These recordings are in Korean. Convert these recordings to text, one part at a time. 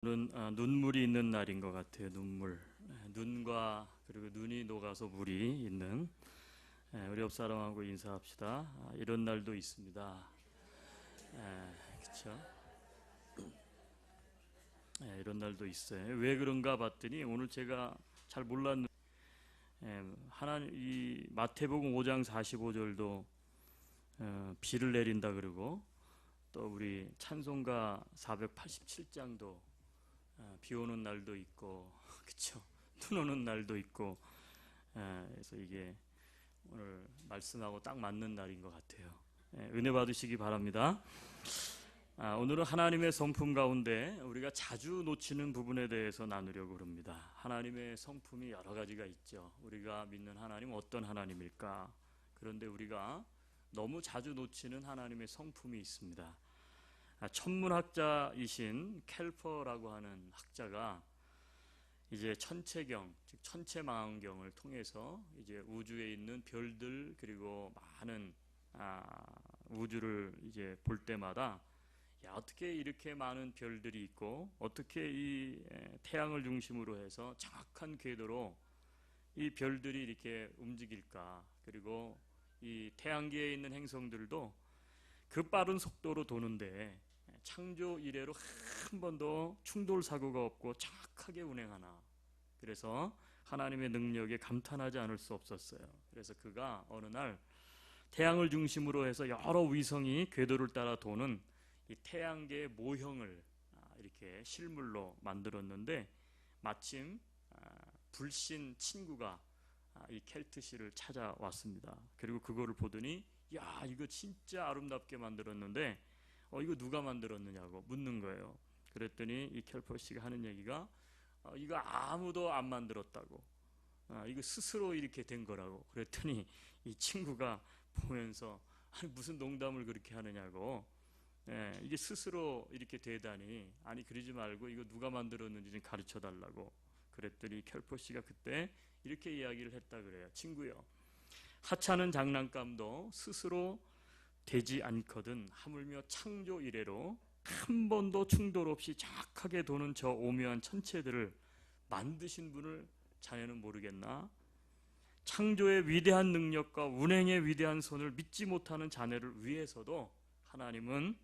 오늘은 눈물이 있는 날인 것 같아요. 눈물. 눈과 그리고 눈이 녹아서 물이 있는 우리 옆 사람하고 인사합시다. 이런 날도 있습니다. 그렇죠? 이런 날도 있어요. 왜 그런가 봤더니 오늘 제가 잘 몰랐는데 하나님 이 마태복음 5장 45절도 비를 내린다 그러고 또 우리 찬송가 487장도 비 오는 날도 있고 그렇죠? 눈 오는 날도 있고 그래서 이게 오늘 말씀하고 딱 맞는 날인 것 같아요. 은혜 받으시기 바랍니다. 오늘은 하나님의 성품 가운데 우리가 자주 놓치는 부분에 대해서 나누려고 합니다. 하나님의 성품이 여러 가지가 있죠. 우리가 믿는 하나님은 어떤 하나님일까? 그런데 우리가 너무 자주 놓치는 하나님의 성품이 있습니다. 천문학자이신 켈퍼라고 하는 학자가 이제 천체경, 즉 천체망원경을 통해서 이제 우주에 있는 별들 그리고 많은 우주를 이제 볼 때마다 어떻게 이렇게 많은 별들이 있고 어떻게 이 태양을 중심으로 해서 정확한 궤도로 이 별들이 이렇게 움직일까? 그리고 이 태양계에 있는 행성들도 그 빠른 속도로 도는데 창조 이래로 한 번도 충돌 사고가 없고 정확하게 운행하나. 그래서 하나님의 능력에 감탄하지 않을 수 없었어요. 그래서 그가 어느 날 태양을 중심으로 해서 여러 위성이 궤도를 따라 도는 이 태양계의 모형을 이렇게 실물로 만들었는데 마침 불신 친구가 이 켈트시를 찾아왔습니다. 그리고 그거를 보더니 야, 이거 진짜 아름답게 만들었는데 이거 누가 만들었느냐고 묻는 거예요. 그랬더니 이 켈퍼시가 하는 얘기가 이거 아무도 안 만들었다고. 이거 스스로 이렇게 된 거라고. 그랬더니 이 친구가 보면서 아니 무슨 농담을 그렇게 하느냐고. 이게 스스로 이렇게 되다니. 아니 그러지 말고 이거 누가 만들었는지 좀 가르쳐 달라고. 그랬더니 켈퍼시가 그때 이렇게 이야기를 했다 그래요. 친구요, 하찮은 장난감도 스스로 되지 않거든 하물며 창조 이래로 한 번도 충돌 없이 정확하게 도는 저 오묘한 천체들을 만드신 분을 자네는 모르겠나? 창조의 위대한 능력과 운행의 위대한 손을 믿지 못하는 자네를 위해서도 하나님은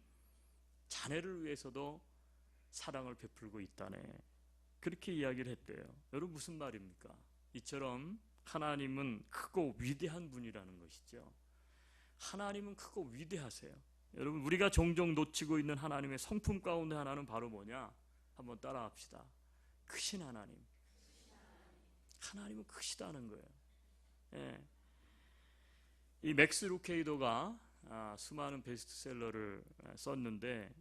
자네를 위해서도 사랑을 베풀고 있다네. 그렇게 이야기를 했대요. 여러분 무슨 말입니까? 이처럼 하나님은 크고 위대한 분이라는 것이죠. 하나님은 크고 위대하세요. 여러분 우리가 종종 놓치고 있는 하나님의 성품 가운데 하나는 바로 뭐냐? 한번 따라합시다. 크신 하나님. 하나님은 크시다는 거예요. 예. 이 맥스 루케이도가 수많은 베스트셀러를 썼는데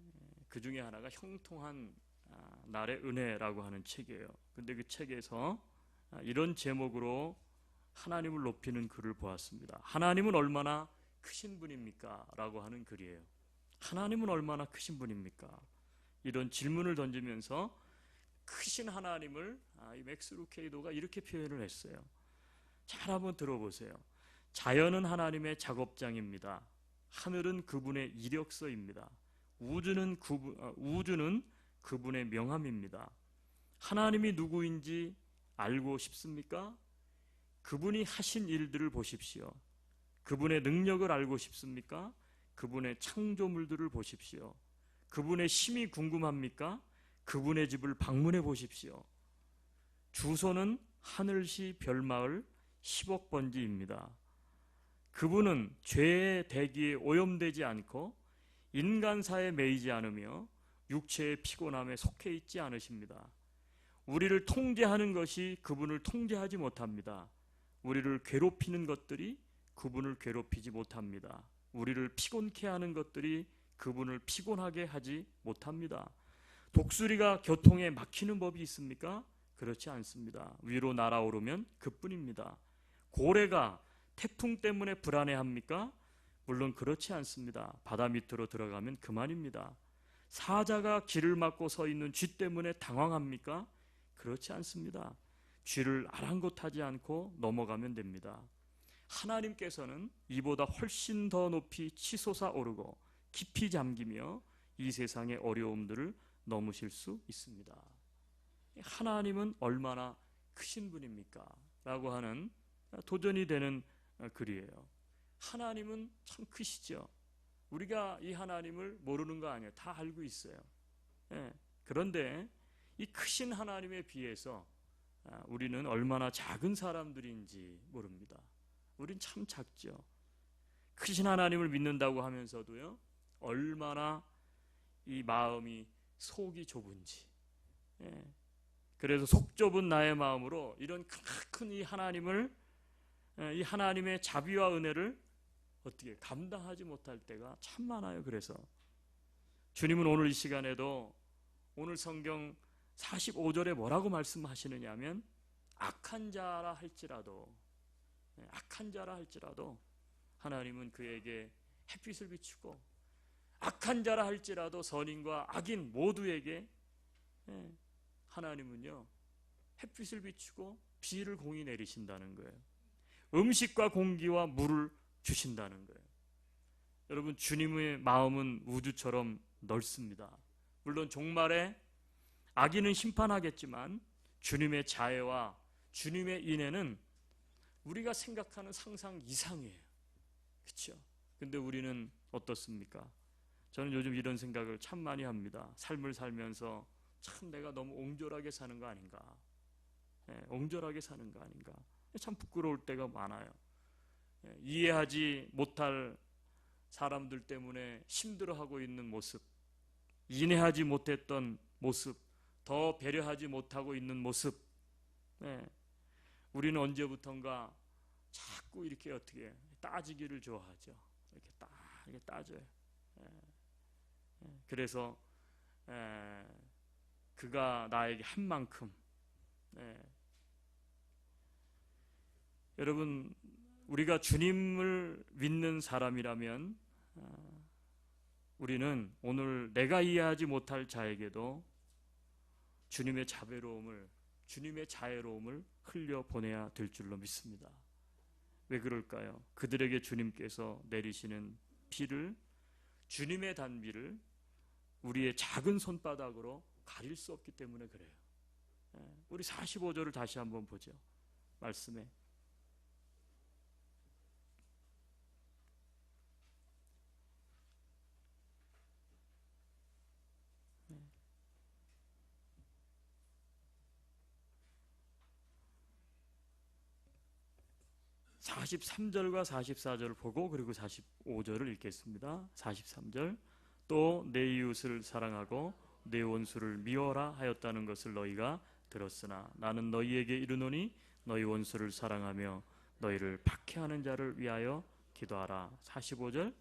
그 중에 하나가 형통한 날의 은혜라고 하는 책이에요. 근데 그 책에서 이런 제목으로 하나님을 높이는 글을 보았습니다. 하나님은 얼마나 크신 분입니까? 라고 하는 글이에요. 하나님은 얼마나 크신 분입니까? 이런 질문을 던지면서 크신 하나님을 이 맥스 루케이도가 이렇게 표현을 했어요. 잘 한번 들어보세요. 자연은 하나님의 작업장입니다. 하늘은 그분의 이력서입니다. 우주는 그분의 명함입니다. 하나님이 누구인지 알고 싶습니까? 그분이 하신 일들을 보십시오. 그분의 능력을 알고 싶습니까? 그분의 창조물들을 보십시오. 그분의 심이 궁금합니까? 그분의 집을 방문해 보십시오. 주소는 하늘시 별마을 10억 번지입니다. 그분은 죄의 대기에 오염되지 않고 인간사에 매이지 않으며 육체의 피곤함에 속해 있지 않으십니다. 우리를 통제하는 것이 그분을 통제하지 못합니다. 우리를 괴롭히는 것들이 그분을 괴롭히지 못합니다. 우리를 피곤케 하는 것들이 그분을 피곤하게 하지 못합니다. 독수리가 교통에 막히는 법이 있습니까? 그렇지 않습니다. 위로 날아오르면 그뿐입니다. 고래가 태풍 때문에 불안해합니까? 물론 그렇지 않습니다. 바다 밑으로 들어가면 그만입니다. 사자가 길을 막고 서 있는 쥐 때문에 당황합니까? 그렇지 않습니다. 쥐를 아랑곳하지 않고 넘어가면 됩니다. 하나님께서는 이보다 훨씬 더 높이 치솟아 오르고 깊이 잠기며 이 세상의 어려움들을 넘으실 수 있습니다. 하나님은 얼마나 크신 분입니까? 라고 하는 도전이 되는 글이에요. 하나님은 참 크시죠. 우리가 이 하나님을 모르는 거 아니에요. 다 알고 있어요. 예. 그런데 이 크신 하나님에 비해서 우리는 얼마나 작은 사람들인지 모릅니다. 우린 참 작죠. 크신 하나님을 믿는다고 하면서도요, 얼마나 이 마음이 속이 좁은지. 예. 그래서 속 좁은 나의 마음으로 이런 큰 이 하나님을, 이 하나님의 자비와 은혜를 어떻게 감당하지 못할 때가 참 많아요. 그래서 주님은 오늘 이 시간에도 오늘 성경 45절에 뭐라고 말씀하시느냐 하면, 악한 자라 할지라도 하나님은 그에게 햇빛을 비추고, 악한 자라 할지라도 선인과 악인 모두에게 하나님은요 햇빛을 비추고 비를 공히 내리신다는 거예요. 음식과 공기와 물을 주신다는 거예요. 여러분, 주님의 마음은 우주처럼 넓습니다. 물론 종말에 악인은 심판하겠지만 주님의 자애와 주님의 인애는 우리가 생각하는 상상 이상이에요. 그렇죠? 근데 우리는 어떻습니까? 저는 요즘 이런 생각을 참 많이 합니다. 삶을 살면서 참 내가 너무 옹졸하게 사는 거 아닌가? 옹졸하게 사는 거 아닌가? 참 부끄러울 때가 많아요. 이해하지 못할 사람들 때문에 힘들어하고 있는 모습, 인내하지 못했던 모습, 더 배려하지 못하고 있는 모습. 우리는 언제부턴가 자꾸 이렇게 어떻게 따지기를 좋아하죠. 이렇게 따져요. 그래서 그가 나에게 한 만큼. 여러분, 우리가 주님을 믿는 사람이라면 우리는 오늘 내가 이해하지 못할 자에게도 주님의 자비로움을, 주님의 자애로움을 흘려보내야 될 줄로 믿습니다. 왜 그럴까요? 그들에게 주님께서 내리시는 비를, 주님의 단비를 우리의 작은 손바닥으로 가릴 수 없기 때문에 그래요. 우리 45절을 다시 한번 보죠. 말씀에 43절과 44절을 보고 그리고 45절을 읽겠습니다. 43절, 또 내 이웃을 사랑하고 내 원수를 미워라 하였다는 것을 너희가 들었으나 나는 너희에게 이르노니 너희 원수를 사랑하며 너희를 박해하는 자를 위하여 기도하라. 45절,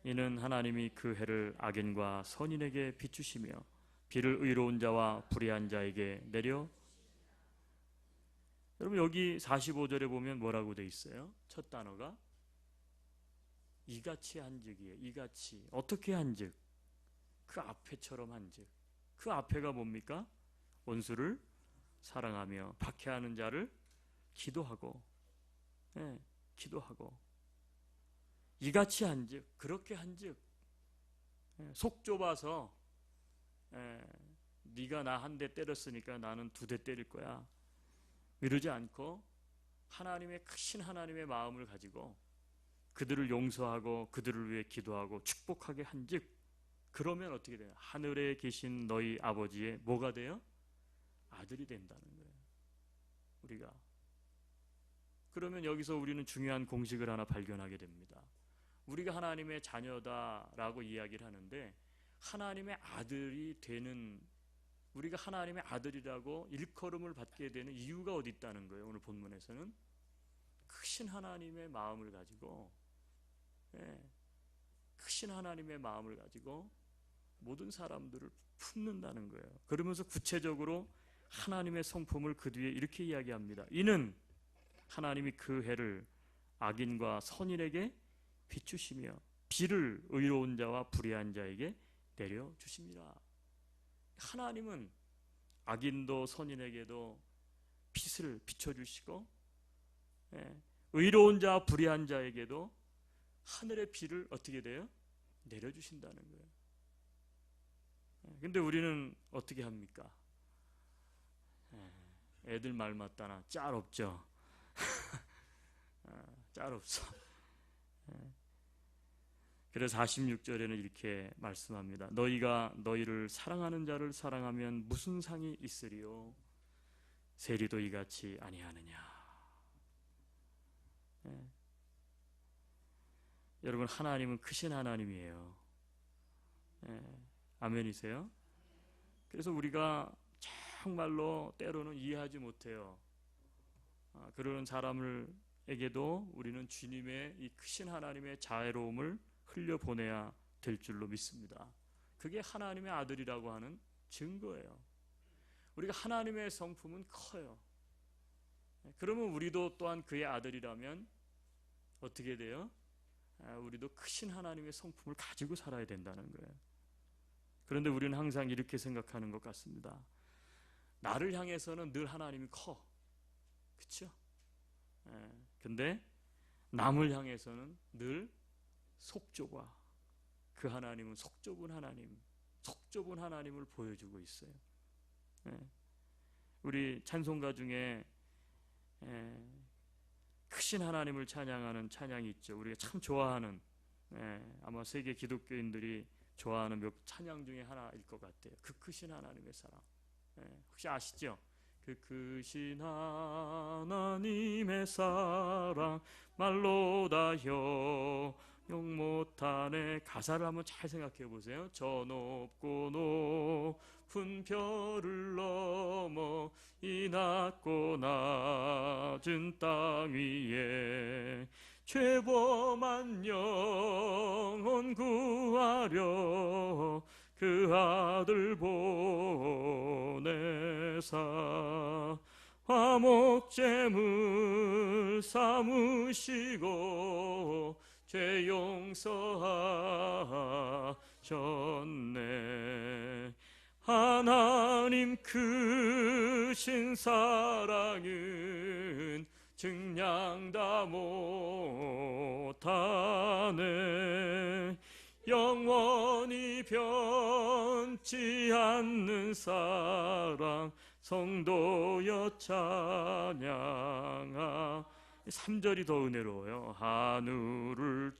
이는 하나님이 그 해를 악인과 선인에게 비추시며 비를 의로운 자와 불의한 자에게 내려. 여러분, 여기 45절에 보면 뭐라고 돼 있어요? 첫 단어가 이같이 한즉이에요. 이같이. 어떻게 한즉? 그 앞에처럼 한즉. 그 앞에가 뭡니까? 원수를 사랑하며 박해하는 자를 기도하고, 기도하고. 이같이 한즉, 그렇게 한즉. 속 좁아서 네가 나 한 대 때렸으니까 나는 2대 때릴 거야, 이러지 않고 하나님의 크신 하나님의 마음을 가지고 그들을 용서하고 그들을 위해 기도하고 축복하게 한즉, 그러면 어떻게 돼요? 하늘에 계신 너희 아버지의 뭐가 돼요? 아들이 된다는 거예요. 우리가. 그러면 여기서 우리는 중요한 공식을 하나 발견하게 됩니다. 우리가 하나님의 자녀다라고 이야기를 하는데, 하나님의 아들이 되는, 우리가 하나님의 아들이라고 일컬음을 받게 되는 이유가 어디 있다는 거예요. 오늘 본문에서는 크신 하나님의 마음을 가지고, 크신 하나님의 마음을 가지고 모든 사람들을 품는다는 거예요. 그러면서 구체적으로 하나님의 성품을 그 뒤에 이렇게 이야기합니다. 이는 하나님이 그 해를 악인과 선인에게 비추시며 비를 의로운 자와 불의한 자에게 내려주십니다. 하나님은 악인도 선인에게도 빛을 비춰주시고, 의로운 자와 불의한 자에게도 하늘의 비를 어떻게 돼요? 내려주신다는 거예요. 근데 우리는 어떻게 합니까? 애들 말 맞다나 짤 없죠. 짤 없어. 그래서 46절에는 이렇게 말씀합니다. 너희가 너희를 사랑하는 자를 사랑하면 무슨 상이 있으리요? 세리도 이같이 아니하느냐. 여러분, 하나님은 크신 하나님이에요. 아멘이세요? 그래서 우리가 정말로 때로는 이해하지 못해요. 그런 사람에게도 우리는 주님의 이 크신 하나님의 자애로움을 흘려보내야 될 줄로 믿습니다. 그게 하나님의 아들이라고 하는 증거예요. 우리가 하나님의 성품은 커요. 그러면 우리도 또한 그의 아들이라면 어떻게 돼요? 우리도 크신 하나님의 성품을 가지고 살아야 된다는 거예요. 그런데 우리는 항상 이렇게 생각하는 것 같습니다. 나를 향해서는 늘 하나님이 커. 그렇죠? 근데 남을 향해서는 늘 속 좁아. 그 하나님은 속 좁은 하나님을 보여주고 있어요. 우리 찬송가 중에 크신 하나님을 찬양하는 찬양이 있죠. 우리가 참 좋아하는, 아마 세계 기독교인들이 좋아하는 몇 찬양 중에 하나일 것 같아요. 그 크신 하나님의 사랑. 혹시 아시죠? 그 크신 하나님의 사랑 말로 다 용 못하네. 가사를 한번 잘 생각해 보세요. 저 높고 높은 별을 넘어 이 낮고 낮은 땅 위에 죄범한 영혼 구하려 그 아들 보내사 화목제물 삼으시고 죄 용서하셨네. 하나님 크신 사랑은 증량 다 못하네. 영원히 변치 않는 사랑 성도여 찬양하. 3절이 더 은혜로워요. 하늘을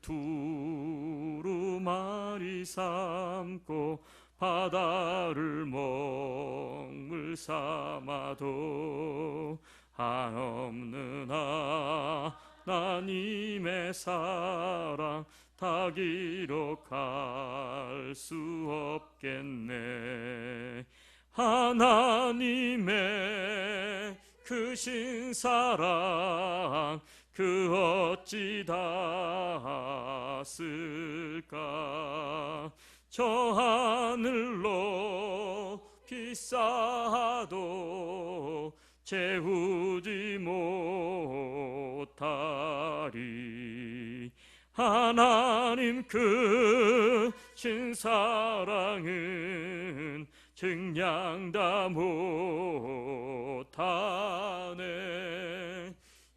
두루마리 삼고 바다를 먹물 삼아도 한없는 하나님의 사랑 다 기록할 수 없겠네. 하나님의 크신 사랑 그 어찌 닿았을까. 저 하늘로 비싸도 채우지 못하리. 하나님 크신 사랑은 증량 다 못하네.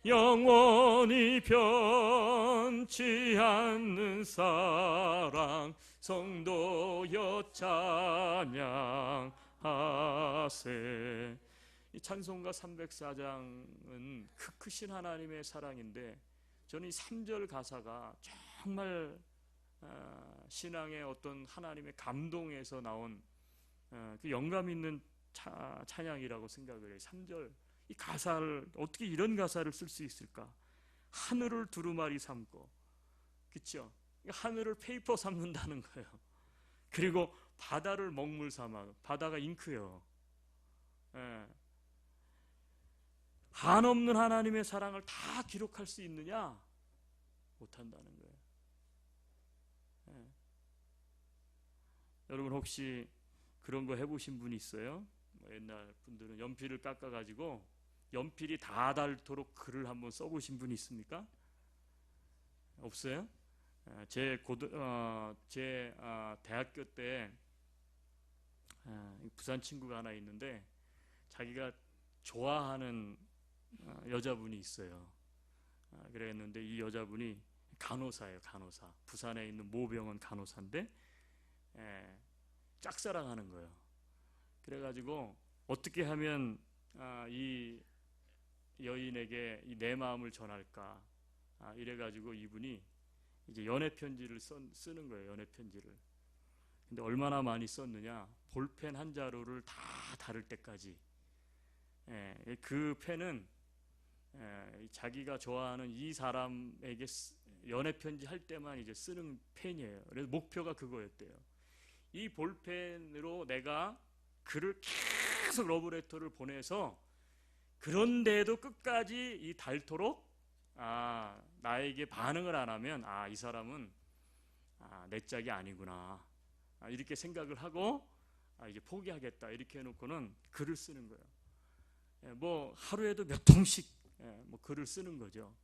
영원히 변치 않는 사랑 성도여 찬양하세. 이 찬송가 304장은 크신 하나님의 사랑인데, 저는 이 3절 가사가 정말 신앙의 어떤 하나님의 감동에서 나온 그 영감 있는 찬양이라고 생각을 해요. 3절 이 가사를 어떻게 이런 가사를 쓸 수 있을까? 하늘을 두루마리 삼고, 그렇죠? 하늘을 페이퍼 삼는다는 거예요. 그리고 바다를 먹물 삼아. 바다가 잉크요. 한없는 하나님의 사랑을 다 기록할 수 있느냐? 못한다는 거예요. 여러분 혹시 그런 거 해보신 분 있어요? 옛날 분들은 연필을 깎아가지고 연필이 다 닳도록 글을 한번 써보신 분 있습니까? 없어요? 제 대학교 때 부산 친구가 하나 있는데, 자기가 좋아하는 여자분이 있어요. 그랬는데 이 여자분이 간호사예요, 간호사. 부산에 있는 모병원 간호사인데 짝사랑하는 거예요. 그래가지고 어떻게 하면 이 여인에게 내 마음을 전할까? 이래가지고 이분이 이제 연애 편지를 쓰는 거예요. 연애 편지를. 근데 얼마나 많이 썼느냐? 볼펜 한 자루를 다 다를 때까지. 그 펜은 자기가 좋아하는 이 사람에게 연애 편지 할 때만 이제 쓰는 펜이에요. 그래서 목표가 그거였대요. 이 볼펜으로 내가 글을 계속 러브레터를 보내서 그런데도 끝까지 이 닳도록 나에게 반응을 안 하면 이 사람은 내 짝이 아니구나 이렇게 생각을 하고 이제 포기하겠다 이렇게 해놓고는 글을 쓰는 거예요. 뭐 하루에도 몇 통씩 뭐 글을 쓰는 거죠.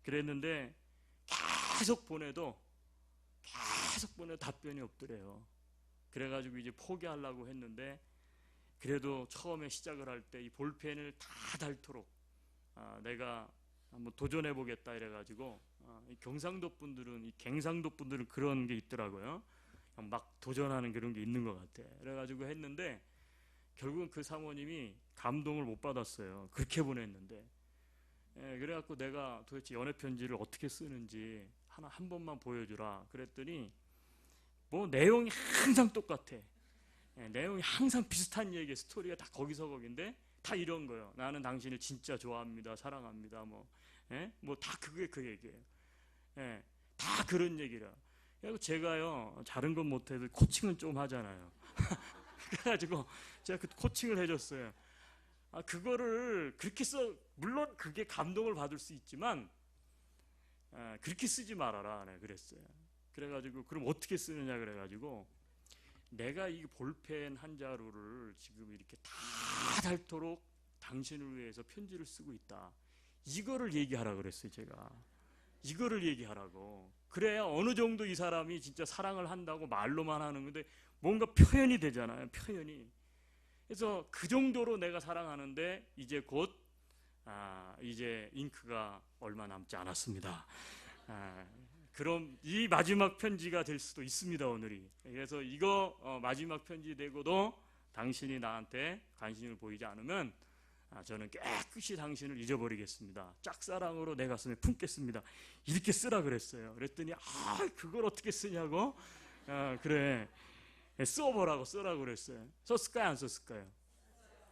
그랬는데 계속 보내도 답변이 없더래요. 그래가지고 이제 포기하려고 했는데 그래도 처음에 시작을 할 때 이 볼펜을 다 닳도록 내가 한번 도전해 보겠다 이래가지고 이 경상도 분들은 이 갱상도 분들은 그런 게 있더라고요. 막 도전하는 그런 게 있는 것 같아. 그래가지고 했는데 결국은 그 사모님이 감동을 못 받았어요. 그렇게 보냈는데 그래갖고 내가 도대체 연애 편지를 어떻게 쓰는지 한 번만 보여주라 그랬더니 뭐 내용이 항상 똑같아. 내용이 항상 비슷한 얘기, 스토리가 다 거기인데 다 이런 거예요. 나는 당신을 진짜 좋아합니다, 사랑합니다, 뭐 다 그게 그 얘기예요. 다 그런 얘기라. 그래서 제가요, 다른 건 못해도 코칭은 좀 하잖아요. 그래가지고 제가 그 코칭을 해줬어요. 그거를 그렇게 물론 그게 감동을 받을 수 있지만 그렇게 쓰지 말아라. 네, 그랬어요. 그래가지고 그럼 어떻게 쓰느냐 그래가지고 내가 이 볼펜 한 자루를 지금 이렇게 다 닳도록 당신을 위해서 편지를 쓰고 있다. 이거를 얘기하라 그랬어요. 제가 이거를 얘기하라고. 그래야 어느 정도 이 사람이 진짜 사랑을 한다고 말로만 하는 건데 뭔가 표현이 되잖아요. 표현이. 그래서 그 정도로 내가 사랑하는데 이제 곧 이제 잉크가 얼마 남지 않았습니다. 그럼 이 마지막 편지가 될 수도 있습니다. 오늘이. 그래서 이거 마지막 편지 되고도 당신이 나한테 관심을 보이지 않으면 저는 깨끗이 당신을 잊어버리겠습니다. 짝사랑으로 내 가슴에 품겠습니다. 이렇게 쓰라 그랬어요. 그랬더니 그걸 어떻게 쓰냐고. 그래 써보라고 쓰라고 그랬어요. 썼을까요 안 썼을까요?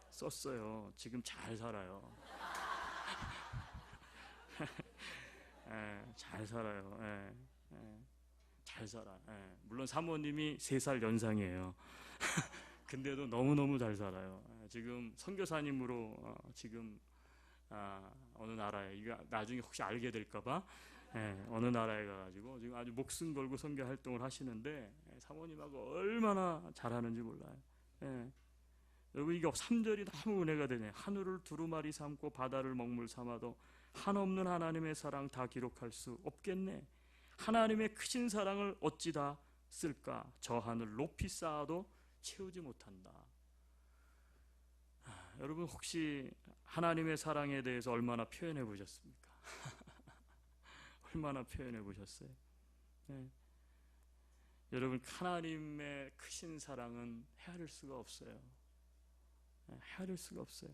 썼어요. 지금 잘 살아요. 잘 살아요. 잘 살아. 물론 사모님이 3살 연상이에요. 근데도 너무너무 잘 살아요. 지금 선교사님으로 지금 어느 나라에, 이거 나중에 혹시 알게 될까봐 어느 나라에 가가지고 지금 아주 목숨 걸고 선교 활동을 하시는데 사모님하고 얼마나 잘하는지 몰라요. 여러분 이게 3절이 너무 은혜가 되네. 하늘을 두루마리 삼고 바다를 먹물 삼아도 한없는 하나님의 사랑 다 기록할 수 없겠네. 하나님의 크신 사랑을 어찌 다 쓸까. 저 하늘 높이 쌓아도 채우지 못한다. 여러분 혹시 하나님의 사랑에 대해서 얼마나 표현해 보셨습니까? 얼마나 표현해 보셨어요? 여러분 하나님의 크신 사랑은 헤아릴 수가 없어요. 헤아릴 수가 없어요.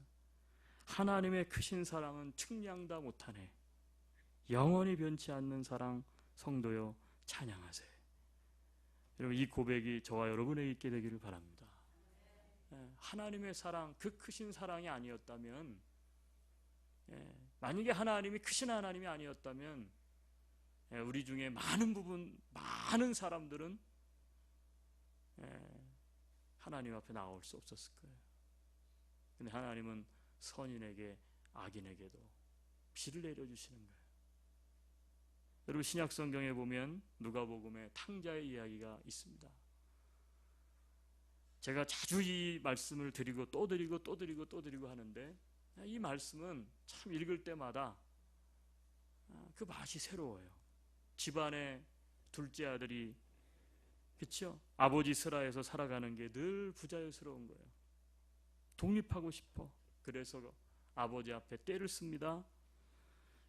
하나님의 크신 사랑은 측량다 못하네. 영원히 변치 않는 사랑 성도여 찬양하세요. 여러분 이 고백이 저와 여러분에게 있게 되기를 바랍니다. 하나님의 사랑, 그 크신 사랑이 아니었다면, 만약에 하나님이 크신 하나님이 아니었다면 우리 중에 많은 사람들은 하나님 앞에 나올 수 없었을 거예요. 근데 하나님은 선인에게 악인에게도 비를 내려주시는 거예요. 여러분 신약 성경에 보면 누가복음에 탕자의 이야기가 있습니다. 제가 자주 이 말씀을 드리고 또 드리고 하는데 이 말씀은 참 읽을 때마다 그 맛이 새로워요. 집안에 둘째 아들이 그렇죠? 아버지 슬하에서 살아가는 게 늘 부자연스러운 거예요. 독립하고 싶어. 그래서 아버지 앞에 떼를 씁니다.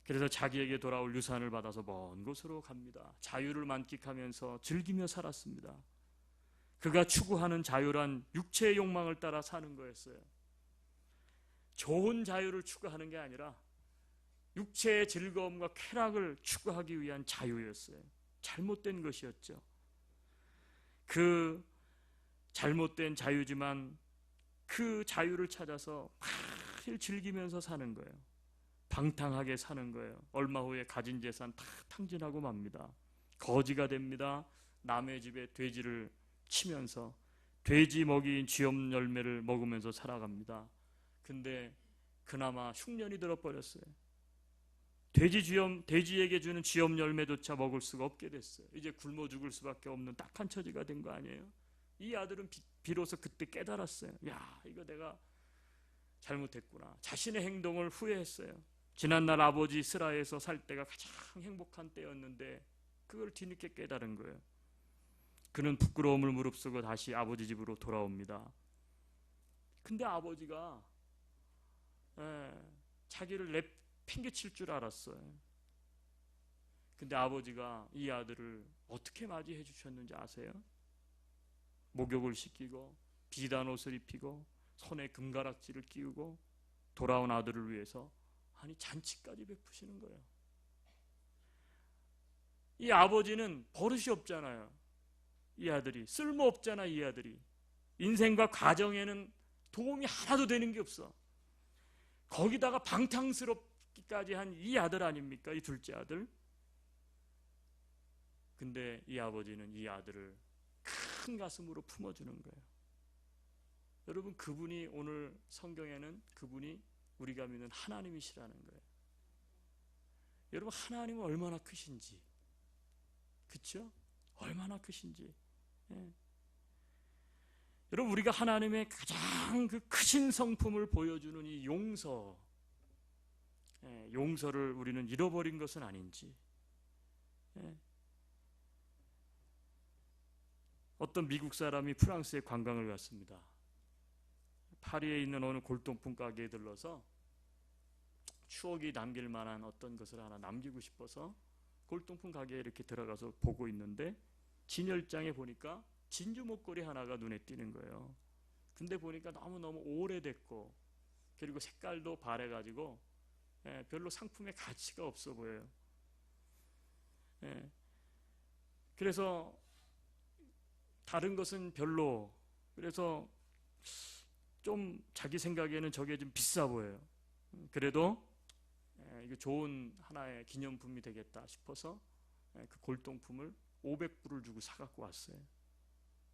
그래서 자기에게 돌아올 유산을 받아서 먼 곳으로 갑니다. 자유를 만끽하면서 즐기며 살았습니다. 그가 추구하는 자유란 육체의 욕망을 따라 사는 거였어요. 좋은 자유를 추구하는 게 아니라 육체의 즐거움과 쾌락을 추구하기 위한 자유였어요. 잘못된 것이었죠. 그 잘못된 자유지만 그 자유를 찾아서 매일 즐기면서 사는 거예요. 방탕하게 사는 거예요. 얼마 후에 가진 재산 다 탕진하고 맙니다. 거지가 됩니다. 남의 집에 돼지를 치면서 돼지 먹이인 쥐염 열매를 먹으면서 살아갑니다. 근데 그나마 흉년이 들어버렸어요. 돼지에게 주는 쥐염 열매조차 먹을 수가 없게 됐어요. 이제 굶어 죽을 수밖에 없는 딱한 처지가 된 거 아니에요? 이 아들은 비로소 그때 깨달았어요. 야, 이거 내가 잘못했구나. 자신의 행동을 후회했어요. 지난날 아버지 스라에서 살 때가 가장 행복한 때였는데 그걸 뒤늦게 깨달은 거예요. 그는 부끄러움을 무릅쓰고 다시 아버지 집으로 돌아옵니다. 근데 아버지가 자기를 팽개칠 줄 알았어요. 근데 아버지가 이 아들을 어떻게 맞이해 주셨는지 아세요? 목욕을 시키고 비단 옷을 입히고 손에 금가락지를 끼우고 돌아온 아들을 위해서 잔치까지 베푸시는 거예요. 이 아버지는 버릇이 없잖아요. 이 아들이 쓸모없잖아. 이 아들이 인생과 가정에는 도움이 하나도 되는 게 없어. 거기다가 방탕스럽기까지 한 이 아들 아닙니까? 이 둘째 아들. 근데 이 아버지는 이 아들을 큰 가슴으로 품어주는 거예요. 여러분, 그분이 오늘 성경에는 그분이 우리가 믿는 하나님이시라는 거예요. 여러분, 하나님은 얼마나 크신지, 그렇죠? 얼마나 크신지. 예. 여러분, 우리가 하나님의 가장 그 크신 성품을 보여주는 이 용서, 용서를 우리는 잃어버린 것은 아닌지. 어떤 미국 사람이 프랑스에 관광을 갔습니다. 파리에 있는 어느 골동품 가게에 들러서 추억이 남길 만한 어떤 것을 하나 남기고 싶어서 골동품 가게에 이렇게 들어가서 보고 있는데 진열장에 보니까 진주 목걸이 하나가 눈에 띄는 거예요. 근데 보니까 너무너무 오래됐고 그리고 색깔도 바래가지고 별로 상품의 가치가 없어 보여요. 그래서 다른 것은 별로, 그래서 좀 자기 생각에는 저게 좀 비싸 보여요. 그래도 이거 좋은 하나의 기념품이 되겠다 싶어서 그 골동품을 500불을 주고 사갖고 왔어요.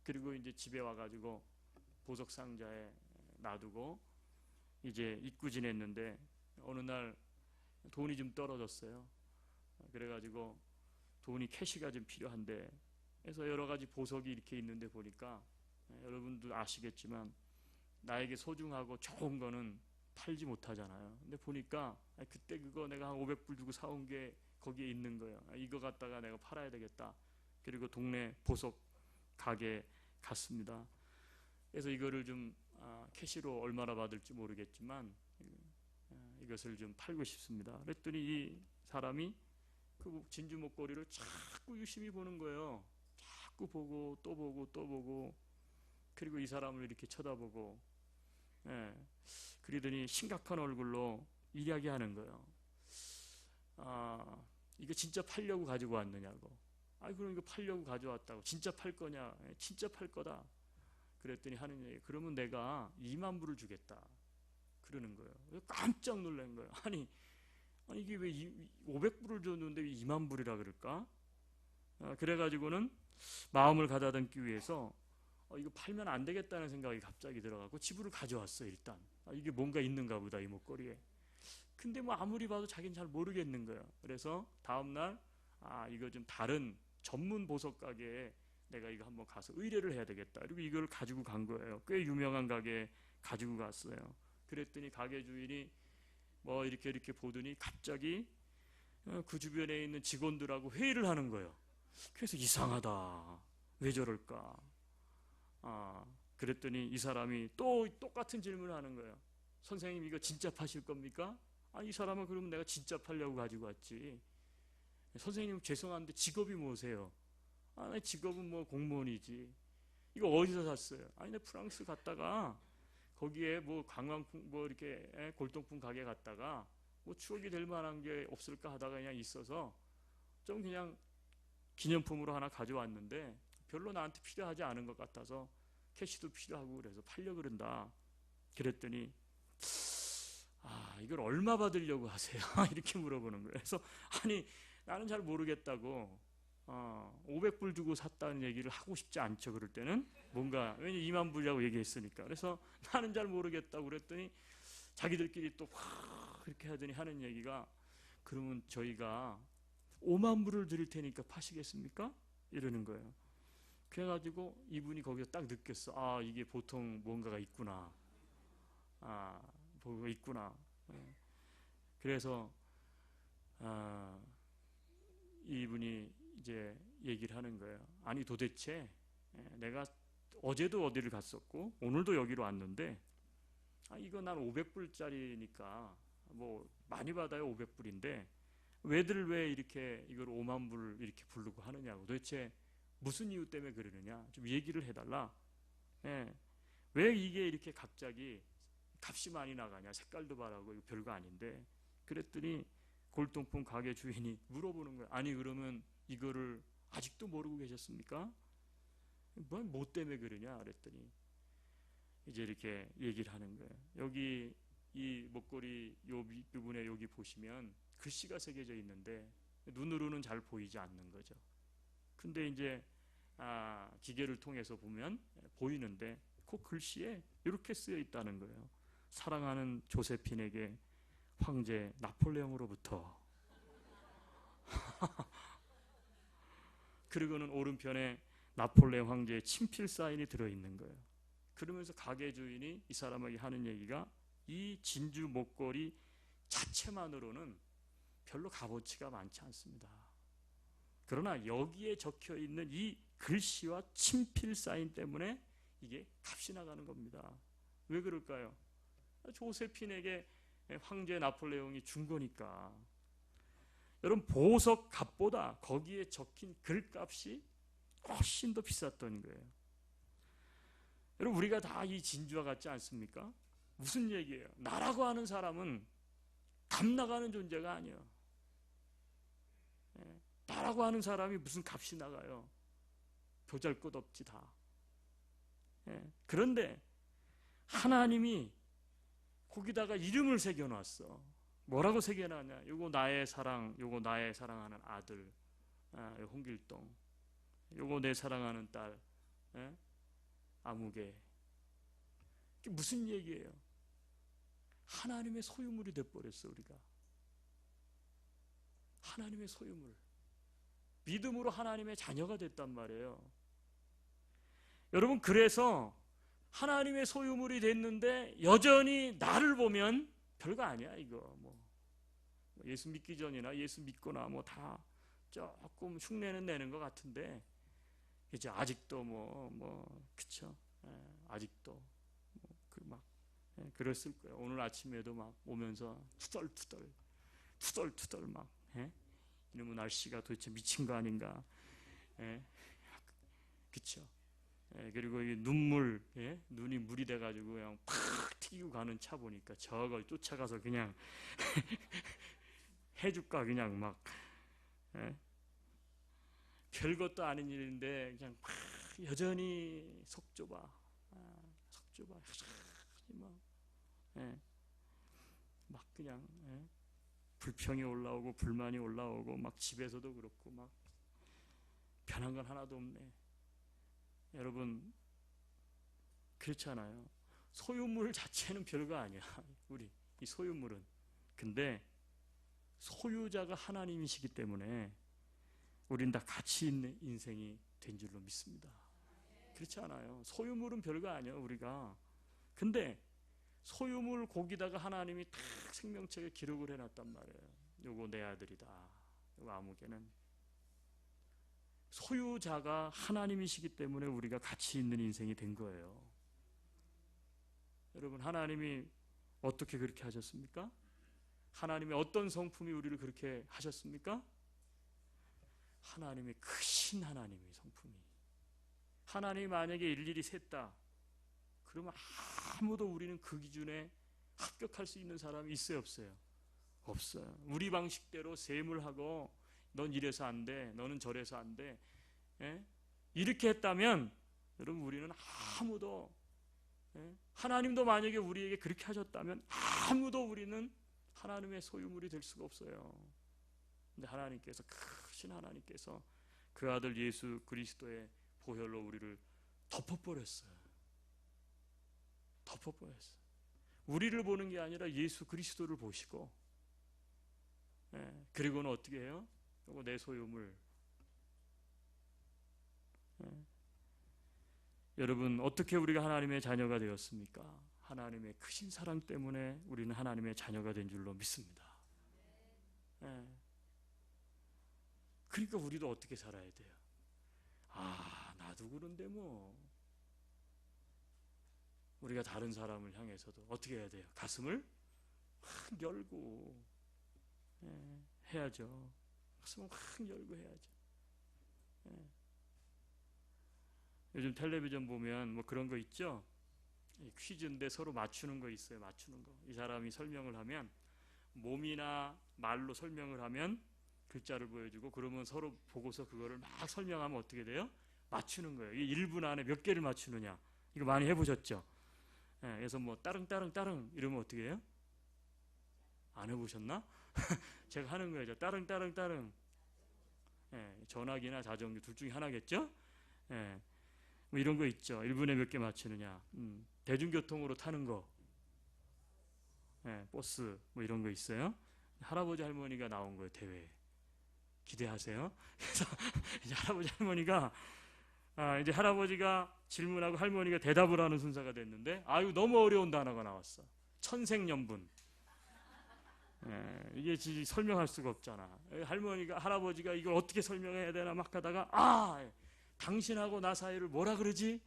그리고 이제 집에 와가지고 보석 상자에 놔두고 이제 잊고 지냈는데 어느 날 돈이 좀 떨어졌어요. 그래가지고 돈이 캐시가 좀 필요한데, 그래서 여러 가지 보석이 이렇게 있는데 보니까 여러분도 아시겠지만 나에게 소중하고 좋은 거는 팔지 못하잖아요. 근데 보니까 그때 그거 내가 한 500불 주고 사온 게 거기에 있는 거예요. 이거 갖다가 내가 팔아야 되겠다. 그리고 동네 보석 가게에 갔습니다. 그래서 이거를 좀 캐시로 얼마나 받을지 모르겠지만 이것을 좀 팔고 싶습니다. 그랬더니 이 사람이 그 진주 목걸이를 자꾸 유심히 보는 거예요. 자꾸 보고 또 보고 또 보고, 그리고 이 사람을 이렇게 쳐다보고, 그러더니 심각한 얼굴로 이야기하는 거예요. 이거 진짜 팔려고 가지고 왔느냐고. 그럼 이거 팔려고 가져왔다고. 진짜 팔 거냐? 진짜 팔 거다. 그랬더니 하는 얘기, 그러면 내가 2만 불을 주겠다. 그러는 거예요. 깜짝 놀란 거예요. 아니 이게 왜 500불을 줬는데 왜 2만 불이라 그럴까? 그래가지고는 마음을 가다듬기 위해서 이거 팔면 안 되겠다는 생각이 갑자기 들어가고 집으로 가져왔어. 일단 이게 뭔가 있는가 보다, 이 목걸이에. 근데 뭐 아무리 봐도 자기는 잘 모르겠는 거예요. 그래서 다음날 이거 좀 다른 전문 보석 가게에 내가 이거 한번 가서 의뢰를 해야 되겠다. 그리고 이걸 가지고 간 거예요. 꽤 유명한 가게에 가지고 갔어요. 그랬더니 가게 주인이 뭐 이렇게 보더니 갑자기 그 주변에 있는 직원들하고 회의를 하는 거예요. 그래서 이상하다. 왜 저럴까? 그랬더니 이 사람이 또 똑같은 질문을 하는 거예요. 선생님, 이거 진짜 파실 겁니까? 이 사람은 그러면 내가 진짜 팔려고 가지고 왔지. 선생님 죄송한데 직업이 뭐세요? 내 직업은 뭐 공무원이지. 이거 어디서 샀어요? 내 프랑스 갔다가 거기에 뭐 관광품 뭐 이렇게 골동품 가게 갔다가 뭐 추억이 될 만한 게 없을까 하다가 그냥 있어서 좀 그냥 기념품으로 하나 가져왔는데 별로 나한테 필요하지 않은 것 같아서 캐시도 필요하고 그래서 팔려 그런다. 그랬더니 이걸 얼마 받으려고 하세요? 이렇게 물어보는 거예요. 그래서 나는 잘 모르겠다고 500불 주고 샀다는 얘기를 하고 싶지 않죠. 그럴 때는 뭔가 왜냐 2만 불이라고 얘기했으니까. 그래서 나는 잘 모르겠다고 그랬더니 자기들끼리 또 그렇게 하더니 하는 얘기가 그러면 저희가 5만 불을 드릴 테니까 파시겠습니까? 이러는 거예요. 그래가지고 이분이 거기서 딱 느꼈어. 이게 보통 뭔가가 있구나. 뭐가 있구나. 그래서 이분이 이제 얘기를 하는 거예요. 아니 도대체 내가 어제도 어디를 갔었고 오늘도 여기로 왔는데 이거 난 500불짜리니까 뭐 많이 받아요. 500불인데 왜들 왜 이렇게 이걸 5만 불 이렇게 부르고 하느냐고. 도대체 무슨 이유 때문에 그러느냐 좀 얘기를 해달라. 왜 이게 이렇게 갑자기 값이 많이 나가냐. 색깔도 바라고 이거 별거 아닌데. 그랬더니 골동품 가게 주인이 물어보는 거예요. 아니 그러면 이거를 아직도 모르고 계셨습니까? 뭐 때문에 그러냐 그랬더니 이제 이렇게 얘기를 하는 거예요. 여기 이 목걸이 요 부분에 여기 보시면 글씨가 새겨져 있는데 눈으로는 잘 보이지 않는 거죠. 근데 이제 기계를 통해서 보면 보이는데 그 글씨에 이렇게 쓰여 있다는 거예요. 사랑하는 조세핀에게 황제 나폴레옹으로부터. 그리고는 오른편에 나폴레옹 황제의 친필 사인이 들어있는 거예요. 그러면서 가게 주인이 이 사람에게 하는 얘기가 이 진주 목걸이 자체만으로는 별로 값어치가 많지 않습니다. 그러나 여기에 적혀 있는 이 글씨와 친필 사인 때문에 이게 값이 나가는 겁니다. 왜 그럴까요? 조세핀에게 황제 나폴레옹이 준 거니까. 여러분 보석 값보다 거기에 적힌 글값이 훨씬 더 비쌌던 거예요. 여러분 우리가 다 이 진주와 같지 않습니까? 무슨 얘기예요? 나라고 하는 사람은 값 나가는 존재가 아니에요. 나라고 하는 사람이 무슨 값이 나가요? 보잘것없지 다. 그런데 하나님이 거기다가 이름을 새겨놨어. 뭐라고 새겨놨냐? 요거 나의 사랑, 요거 나의 사랑하는 아들 홍길동, 요거 내 사랑하는 딸 아무개. 이게 무슨 얘기예요? 하나님의 소유물이 돼버렸어. 우리가 하나님의 소유물, 믿음으로 하나님의 자녀가 됐단 말이에요. 여러분 그래서 하나님의 소유물이 됐는데 여전히 나를 보면 별거 아니야. 이거 뭐 예수 믿기 전이나 예수 믿거나 뭐 다 조금 흉내는 내는 것 같은데 이제 아직도 그쵸? 아직도 막 그랬을 거예요. 오늘 아침에도 막 오면서 투덜투덜 막 이놈의 날씨가 도대체 미친 거 아닌가? 그쵸? 그리고 이 눈물, 눈이 물이 돼가지고 그냥 팍 튀기고 가는 차 보니까 저걸 쫓아가서 그냥 해줄까 그냥 막 별것도 아닌 일인데 그냥 막 여전히 속 좁아 막 그냥 불평이 올라오고 불만이 올라오고 막 집에서도 그렇고 막 변한 건 하나도 없네. 여러분 그렇잖아요. 소유물 자체는 별거 아니야. 우리 이 소유물은. 근데 소유자가 하나님이시기 때문에 우린 다 가치 있는 인생이 된 줄로 믿습니다. 그렇지 않아요? 소유물은 별거 아니에요. 우리가. 근데 소유물 거기다가 하나님이 딱 생명책에 기록을 해놨단 말이에요. 요거 내 아들이다. 요거 아무개는. 소유자가 하나님이시기 때문에 우리가 가치 있는 인생이 된 거예요. 여러분 하나님이 어떻게 그렇게 하셨습니까? 하나님의 어떤 성품이 우리를 그렇게 하셨습니까? 하나님의 크신 하나님의 성품이. 하나님이 만약에 일일이 셌다 그러면 아무도 우리는 그 기준에 합격할 수 있는 사람이 있어요, 없어요? 없어요. 우리 방식대로 셈을 하고 넌 이래서 안 돼, 너는 저래서 안 돼, 예? 이렇게 했다면 여러분 우리는 아무도, 예? 하나님도 만약에 우리에게 그렇게 하셨다면 아무도 우리는 하나님의 소유물이 될 수가 없어요. 근데 하나님께서, 크신 하나님께서 그 아들 예수 그리스도의 보혈로 우리를 덮어버렸어요. 덮어버렸어요. 우리를 보는 게 아니라 예수 그리스도를 보시고, 예, 그리고는 어떻게 해요? 이거 내 소유물. 예. 여러분 어떻게 우리가 하나님의 자녀가 되었습니까? 하나님의 크신 사랑 때문에 우리는 하나님의 자녀가 된 줄로 믿습니다. 예. 그러니까 우리도 어떻게 살아야 돼요? 아, 나도 그런데 뭐. 우리가 다른 사람을 향해서도 어떻게 해야 돼요? 가슴을 확 열고, 예, 해야죠. 가슴을 확 열고 해야죠. 예. 요즘 텔레비전 보면 뭐 그런 거 있죠? 퀴즈인데 서로 맞추는 거 있어요. 맞추는 거. 이 사람이 설명을 하면, 몸이나 말로 설명을 하면 글자를 보여주고, 그러면 서로 보고서 그거를 막 설명하면 어떻게 돼요? 맞추는 거예요. 이 1분 안에 몇 개를 맞추느냐. 이거 많이 해보셨죠? 예, 그래서 뭐 따릉따릉따릉 이러면 어떻게 해요? 안 해보셨나? 제가 하는 거예요. 따릉따릉따릉. 예, 전화기나 자전거 둘 중에 하나겠죠? 예, 뭐 이런 거 있죠. 1분에 몇 개 맞추느냐. 대중교통으로 타는 거, 예, 버스 뭐 이런 거 있어요. 할아버지 할머니가 나온 거예요. 대회 기대하세요. 그래서 이제 할아버지 할머니가, 이제 할아버지가 질문하고 할머니가 대답을 하는 순서가 됐는데, 아유 너무 어려운 단어가 나왔어. 천생연분. 예, 이게 설명할 수가 없잖아. 할아버지가 이걸 어떻게 설명해야 되나 막 하다가, 당신하고 나 사이를 뭐라 그러지?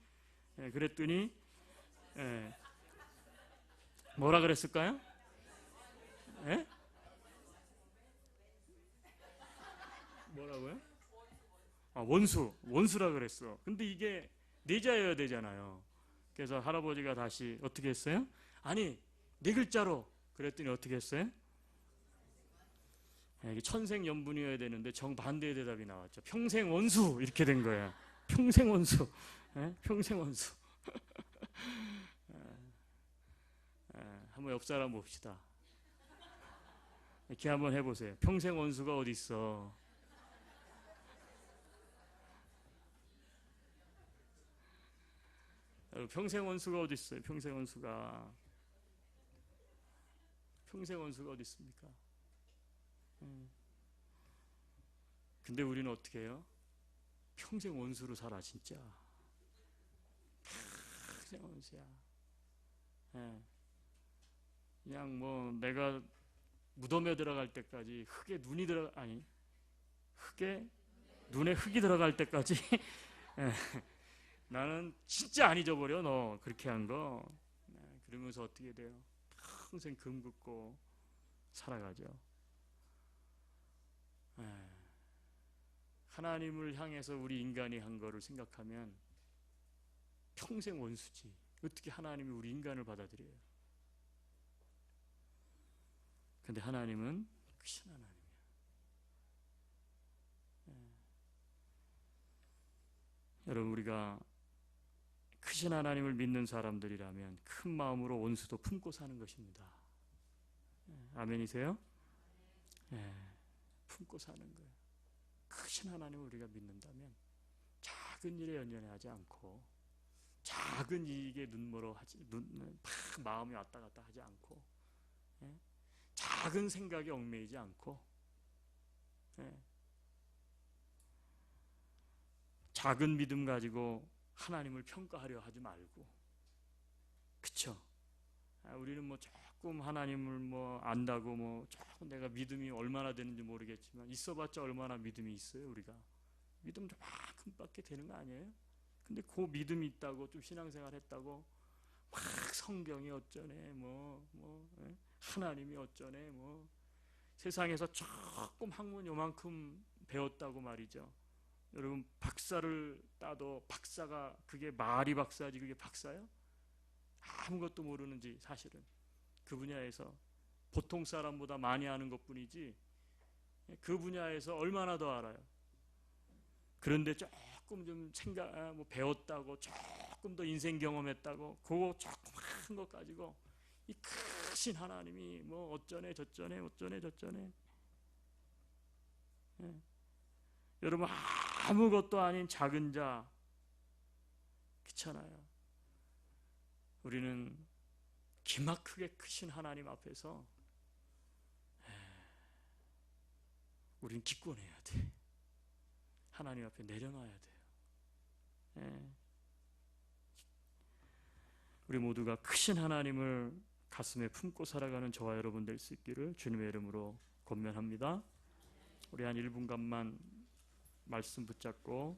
예, 그랬더니, 예, 뭐라 그랬을까요? 예? 뭐라고요? 원수라 그랬어. 근데 이게 내자여야 되잖아요. 그래서 할아버지가 다시 어떻게 했어요? 아니, 네 글자로. 그랬더니 어떻게 했어요? 이게 천생연분이어야 되는데 정반대의 대답이 나왔죠. 평생원수. 이렇게 된 거야. 평생원수. 예? 평생원수. 한번 옆 사람 봅시다. 이렇게 한번 해보세요. 평생원수가 어디 있어? 평생원수가 어디 있어요? 평생원수가 어디 있습니까? 근데 우리는 어떻게 해요? 평생 원수로 살아. 진짜 평생 원수야. 예. 그냥 뭐 내가 무덤에 들어갈 때까지 눈에 흙이 들어갈 때까지 예. 나는 진짜 안 잊어버려. 너 그렇게 한 거. 그러면서 어떻게 돼요? 평생 금 긋고 살아가죠. 하나님을 향해서 우리 인간이 한 거를 생각하면 평생 원수지. 어떻게 하나님이 우리 인간을 받아들여요? 근데 하나님은 크신 하나님이야. 여러분 우리가 크신 하나님을 믿는 사람들이라면 큰 마음으로 원수도 품고 사는 것입니다. 아멘이세요? 품고 사는 거예요. 크신 하나님을 우리가 믿는다면 작은 일에 연연하지 않고, 작은 이익에 마음이 왔다 갔다 하지 않고, 작은 생각에 얽매이지 않고, 작은 믿음 가지고 하나님을 평가하려 하지 말고. 그쵸? 우리는 뭐 조금 하나님을 뭐 안다고 뭐 조금 내가 믿음이 얼마나 되는지 모르겠지만, 있어봤자 얼마나 믿음이 있어요. 우리가 믿음 좀만큼밖에 되는 거 아니에요? 근데 그 믿음이 있다고 좀 신앙생활 했다고 막 성경이 어쩌네, 하나님이 어쩌네, 세상에서 조금 학문 요만큼 배웠다고 말이죠. 여러분 박사를 따도 박사가 그게 말이 박사지 그게 박사야? 아무것도 모르는지 사실은 그 분야에서 보통 사람보다 많이 아는 것뿐이지 그 분야에서 얼마나 더 알아요. 그런데 조금 좀 배웠다고 조금 더 인생 경험했다고 그거 조금 한 것 가지고 이 크신 하나님이 어쩌네 저쩌네 여러분 아무것도 아닌 작은 자 그렇잖아요. 우리는 기막크게 크신 하나님 앞에서 우리는 기권해야 돼. 하나님 앞에 내려놔야 돼요. 우리 모두가 크신 하나님을 가슴에 품고 살아가는 저와 여러분 될 수 있기를 주님의 이름으로 권면합니다. 우리 한 1분간만 말씀 붙잡고